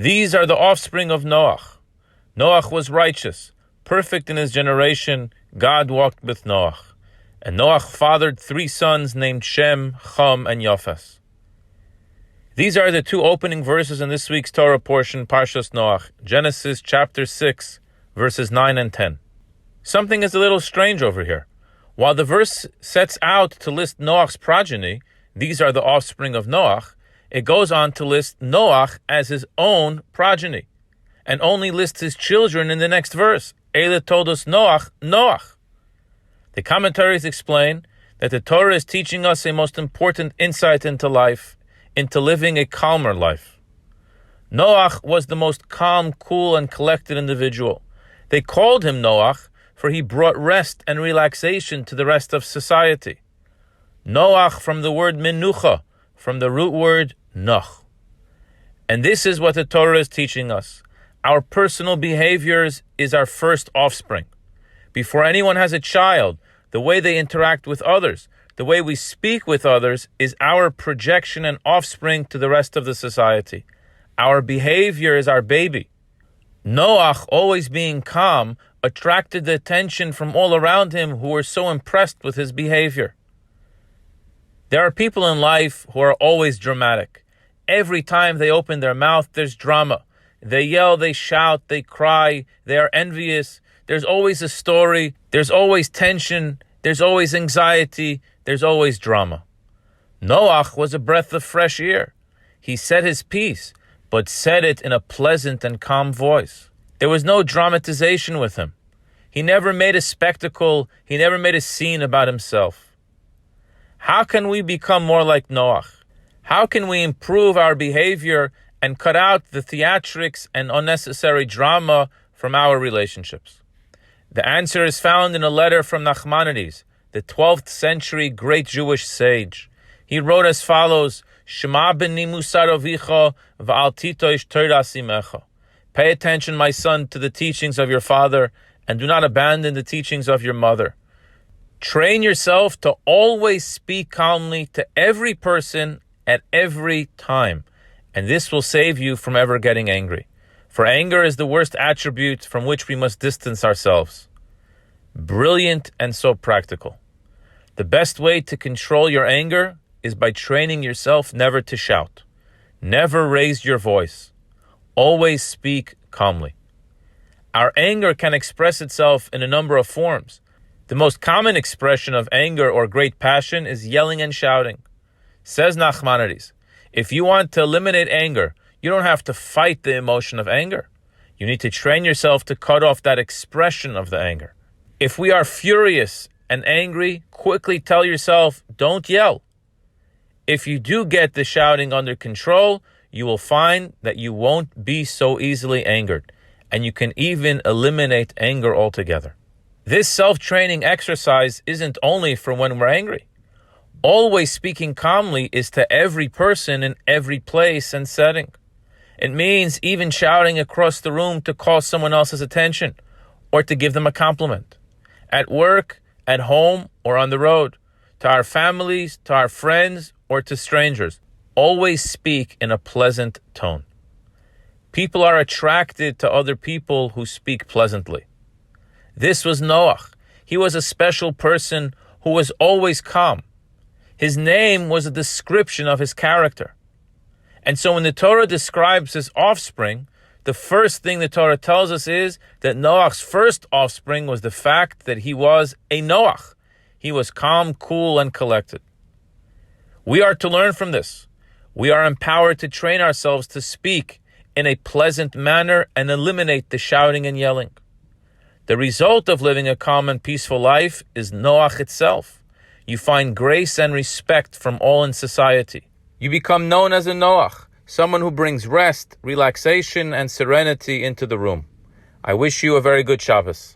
These are the offspring of Noach. Noach was righteous, perfect in his generation. God walked with Noach. And Noach fathered 3 sons named Shem, Cham, and Yafes. These are the 2 opening verses in this week's Torah portion, Parshas Noach, Genesis chapter 6, verses 9 and 10. Something is a little strange over here. While the verse sets out to list Noach's progeny, these are the offspring of Noach, it goes on to list Noach as his own progeny, and only lists his children in the next verse. Eile told us Noach, Noach. The commentaries explain that the Torah is teaching us a most important insight into life, into living a calmer life. Noach was the most calm, cool, and collected individual. They called him Noach, for he brought rest and relaxation to the rest of society. Noach from the word menucha, from the root word noch. And this is what the Torah is teaching us. Our personal behaviors is our first offspring. Before anyone has a child, the way they interact with others, the way we speak with others is our projection and offspring to the rest of the society. Our behavior is our baby. Noach, always being calm, attracted the attention from all around him who were so impressed with his behavior. There are people in life who are always dramatic. Every time they open their mouth, there's drama. They yell, they shout, they cry, they are envious. There's always a story, there's always tension, there's always anxiety, there's always drama. Noach was a breath of fresh air. He said his piece, but said it in a pleasant and calm voice. There was no dramatization with him. He never made a spectacle, he never made a scene about himself. How can we become more like Noach? How can we improve our behavior and cut out the theatrics and unnecessary drama from our relationships? The answer is found in a letter from Nachmanides, the 12th century great Jewish sage. He wrote as follows, Shema b'ni musar avicha v'al titosh Torah simecha. Pay attention, my son, to the teachings of your father, and do not abandon the teachings of your mother. Train yourself to always speak calmly to every person at every time, and this will save you from ever getting angry. For anger is the worst attribute from which we must distance ourselves. Brilliant and so practical. The best way to control your anger is by training yourself never to shout. Never raise your voice. Always speak calmly. Our anger can express itself in a number of forms. The most common expression of anger or great passion is yelling and shouting. Says Nachmanides, if you want to eliminate anger, you don't have to fight the emotion of anger. You need to train yourself to cut off that expression of the anger. If we are furious and angry, quickly tell yourself, don't yell. If you do get the shouting under control, you will find that you won't be so easily angered, and you can even eliminate anger altogether. This self-training exercise isn't only for when we're angry. Always speaking calmly is to every person in every place and setting. It means even shouting across the room to call someone else's attention or to give them a compliment. At work, at home, or on the road. To our families, to our friends, or to strangers. Always speak in a pleasant tone. People are attracted to other people who speak pleasantly. This was Noach. He was a special person who was always calm. His name was a description of his character. And so when the Torah describes his offspring, the first thing the Torah tells us is that Noach's first offspring was the fact that he was a Noach. He was calm, cool, and collected. We are to learn from this. We are empowered to train ourselves to speak in a pleasant manner and eliminate the shouting and yelling. The result of living a calm and peaceful life is Noach itself. You find grace and respect from all in society. You become known as a Noach, someone who brings rest, relaxation, and serenity into the room. I wish you a very good Shabbos.